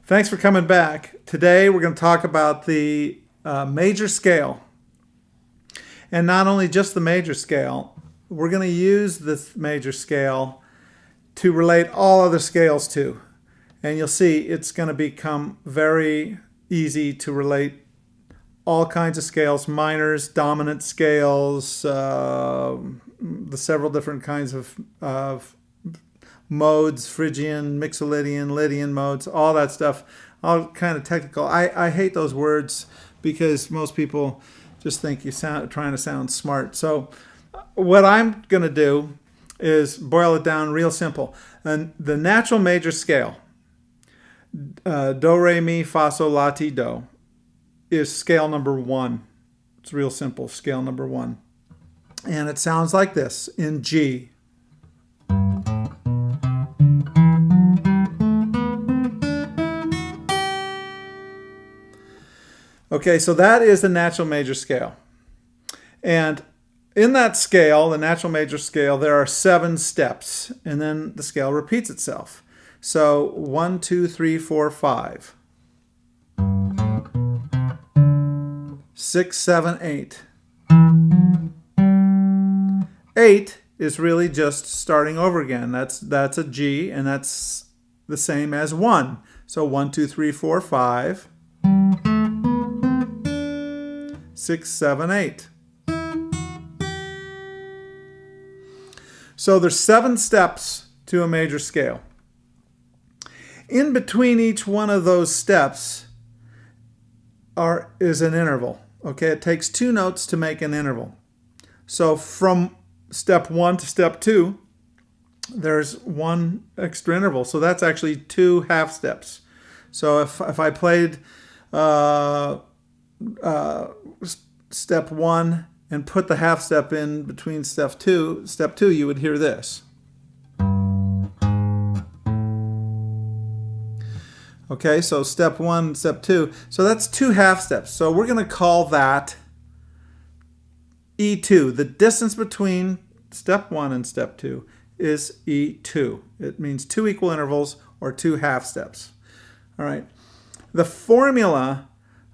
Thanks for coming back. Today we're going to talk about the major scale. And not only just the major scale, we're going to use this major scale to relate all other scales to. And you'll see it's going to become very easy to relate all kinds of scales, minors, dominant scales, the several different kinds of modes, Phrygian, Mixolydian, Lydian modes, all that stuff, all kind of technical. I hate those words because most people just think you're trying to sound smart. So what I'm going to do is boil it down real simple. And the natural major scale, do, re, mi, fa, sol, la, ti, do, is scale number 1. It's real simple, scale number 1. And it sounds like this in G. Okay, so that is the natural major scale. And in that scale, the natural major scale, there are 7 steps, and then the scale repeats itself. So 1, 2, 3, 4, 5. 6, 7, 8. 8 is really just starting over again. That's a G, and that's the same as 1. So 1, 2, 3, 4, 5. 6, 7, 8. So there's 7 steps to a major scale. In between each one of those steps is an interval. Okay, it takes 2 notes to make an interval. So from step 1 to step 2, there's 1 extra interval. So that's actually 2 half steps. So if I played step 1 and put the half step in between step 2, you would hear this. Okay, so step 1, step 2. So that's 2 half steps. So we're going to call that E2. The distance between step 1 and step 2 is E2. It means 2 equal intervals or 2 half steps. All right. The formula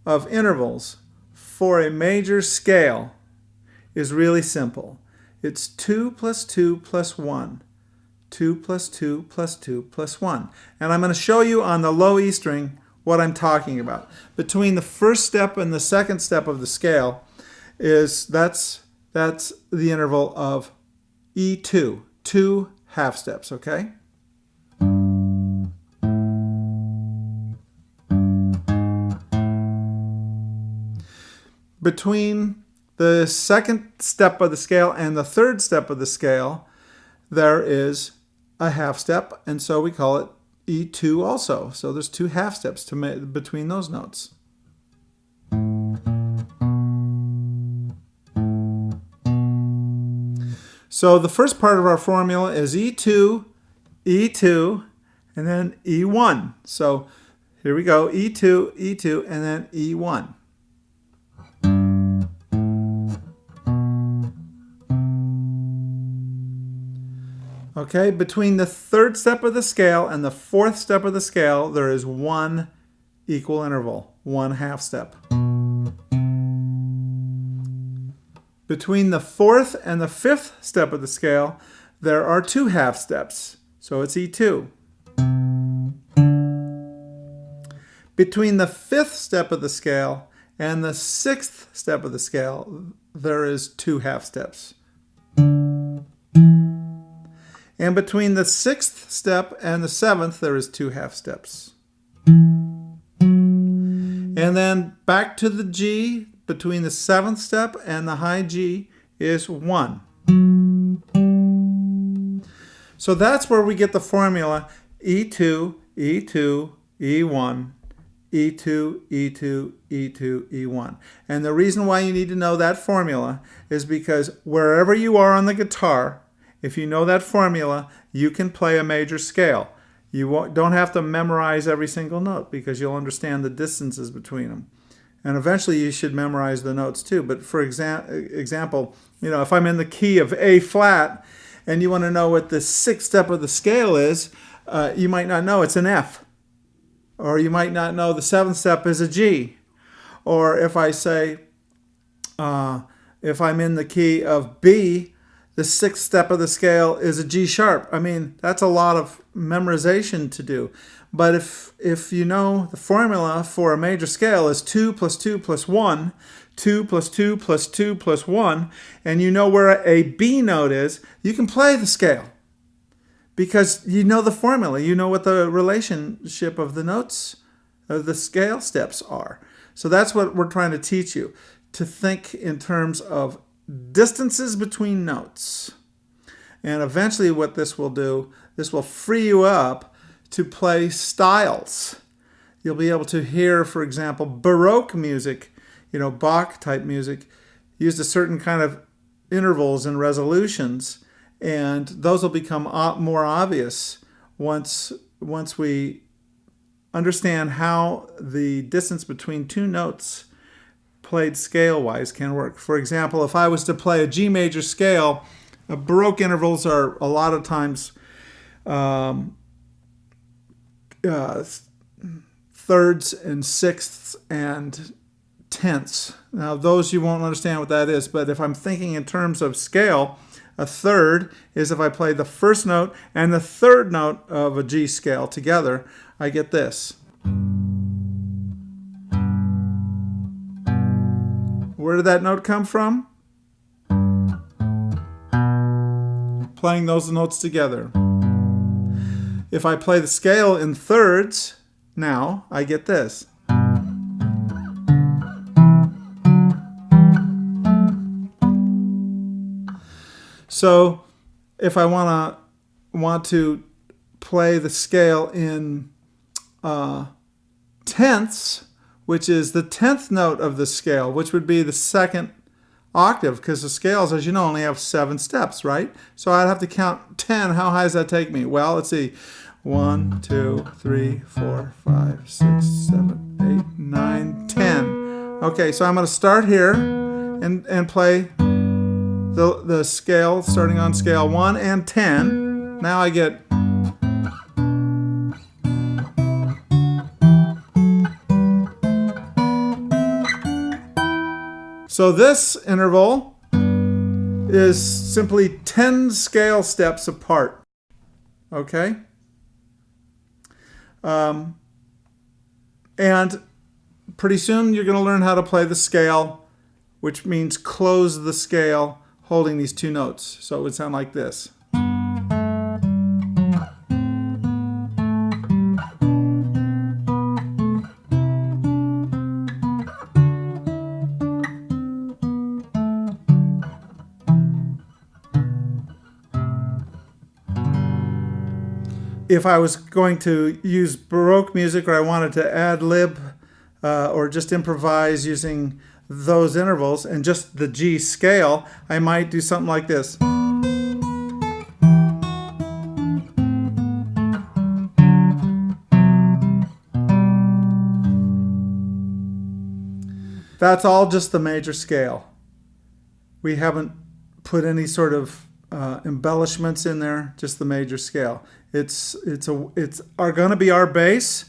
of intervals for a major scale is really simple. It's 2 plus 2 plus 1. 2 plus 2 plus 2 plus 1. And I'm going to show you on the low E string what I'm talking about. Between the first step and the second step of the scale that's the interval of E2, 2 half steps, okay? Between the second step of the scale and the third step of the scale, there is a half step, and so we call it E2 also. So there's 2 half steps between those notes. So the first part of our formula is E2, E2, and then E1. So here we go, E2, E2, and then E1. Okay, between the third step of the scale and the fourth step of the scale, there is 1 equal interval, 1 half step. Between the fourth and the fifth step of the scale, there are 2 half steps, so it's E2. Between the fifth step of the scale and the sixth step of the scale, there is 2 half steps. And between the 6th step and the 7th, there is 2 half steps. And then back to the G, between the 7th step and the high G is 1. So that's where we get the formula E2, E2, E1, E2, E2, E2, E1. And the reason why you need to know that formula is because wherever you are on the guitar, if you know that formula, you can play a major scale. You don't have to memorize every single note because you'll understand the distances between them. And eventually you should memorize the notes too. But for example, if I'm in the key of A flat and you want to know what the 6th step of the scale is, you might not know it's an F. Or you might not know the seventh step is a G. Or if I say, if I'm in the key of B, the sixth step of the scale is a G sharp. I mean, that's a lot of memorization to do. But if you know the formula for a major scale is 2 plus 2 plus 1, 2 plus 2 plus 2 plus 1, and you know where a B note is, you can play the scale. Because you know the formula, you know what the relationship of the notes, of the scale steps are. So that's what we're trying to teach you, to think in terms of distances between notes. And eventually what this will do, this will free you up to play styles. You'll be able to hear, for example, Baroque music, Bach type music, used a certain kind of intervals and resolutions, and those will become more obvious once we understand how the distance between two notes played scale-wise can work. For example, if I was to play a G major scale, Baroque intervals are a lot of times thirds and sixths and tenths. Now those you won't understand what that is, but if I'm thinking in terms of scale, a third is if I play the first note and the third note of a G scale together, I get this. Where did that note come from? Playing those notes together. If I play the scale in thirds, now I get this. So if I want to play the scale in tenths, which is the 10th note of the scale, which would be the second octave, because the scales, as you know, only have 7 steps, right? So I'd have to count 10. How high does that take me? Well, let's see. 1, 2, 3, 4, 5, 6, 7, 8, 9, 10. Okay, so I'm going to start here and play the scale starting on scale 1 and 10. Now I get so this interval is simply 10 scale steps apart. Okay? And pretty soon you're going to learn how to play the scale, which means close the scale holding these two notes. So it would sound like this. If I was going to use Baroque music, or I wanted to ad lib or just improvise using those intervals and just the G scale, I might do something like this. That's all just the major scale. We haven't put any sort of embellishments in there, just the major scale. It's going to be our base,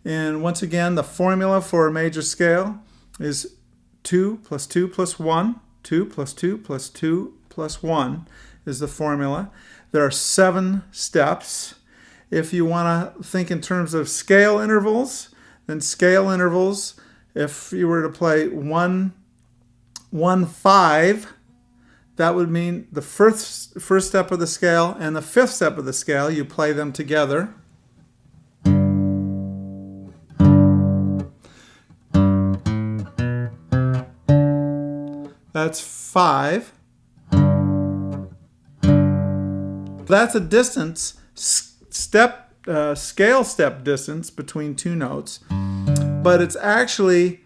and once again, the formula for a major scale is 2 plus 2 plus 1. 2 plus 2 plus 2 plus 1 is the formula. There are 7 steps. If you want to think in terms of scale intervals, then scale intervals, if you were to play 1, 1, 5, that would mean the first step of the scale and the 5th step of the scale, you play them together. That's 5. That's a distance, scale step distance between two notes, but it's actually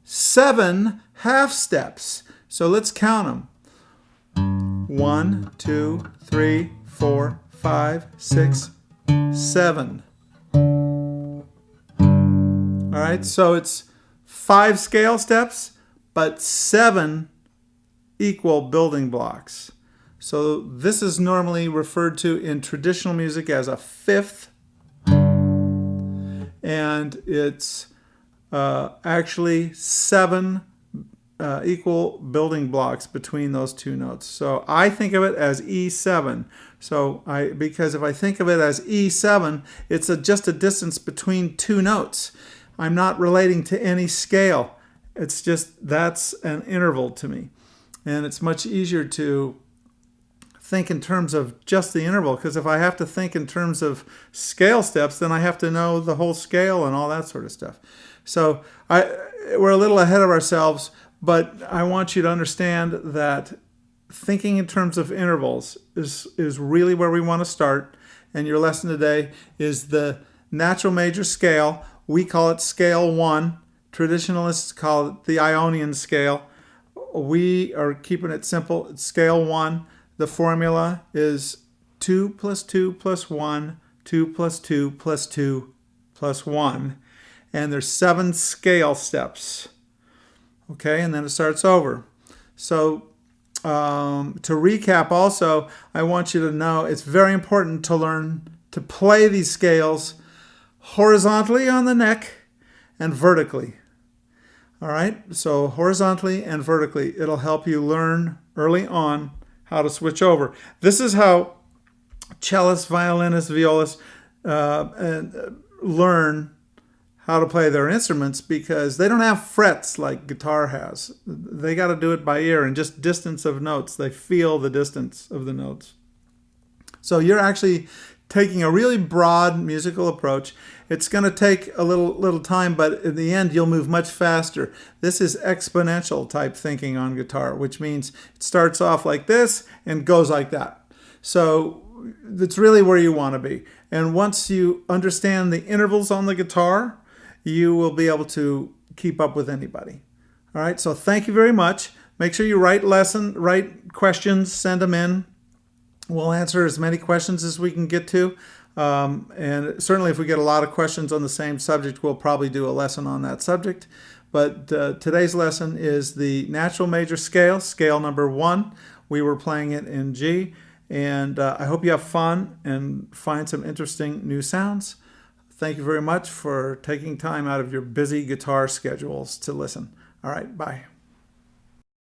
7 half steps. So let's count them. 1, 2, 3, 4, 5, 6, 7. All right, so it's 5 scale steps, but 7 equal building blocks. So this is normally referred to in traditional music as a 5th. and it's actually 7 equal building blocks between those 2 notes. So I think of it as E7. So because if I think of it as E7, it's just a distance between 2 notes. I'm not relating to any scale. It's just, that's an interval to me. And it's much easier to think in terms of just the interval, because if I have to think in terms of scale steps, then I have to know the whole scale and all that sort of stuff. So we're a little ahead of ourselves, but I want you to understand that thinking in terms of intervals is really where we want to start. And your lesson today is the natural major scale. We call it scale 1. Traditionalists call it the Ionian scale. We are keeping it simple. It's scale 1. The formula is 2 plus 2 plus 1, 2 plus 2 plus 2 plus 1. And there's 7 scale steps. Okay, and then it starts over. So to recap also, I want you to know it's very important to learn to play these scales horizontally on the neck and vertically. All right, so horizontally and vertically. It'll help you learn early on how to switch over. This is how cellists, violinists, violists learn how to play their instruments, because they don't have frets like guitar has. They got to do it by ear and just distance of notes. They feel the distance of the notes. So you're actually taking a really broad musical approach. It's going to take a little time, but in the end, you'll move much faster. This is exponential type thinking on guitar, which means it starts off like this and goes like that. So that's really where you want to be. And once you understand the intervals on the guitar, you will be able to keep up with anybody. All right, so thank you very much. Make sure you write questions, send them in. We'll answer as many questions as we can get to. And certainly if we get a lot of questions on the same subject, we'll probably do a lesson on that subject. But today's lesson is the natural major scale, scale number 1. We were playing it in G. And I hope you have fun and find some interesting new sounds. Thank you very much for taking time out of your busy guitar schedules to listen. All right, bye.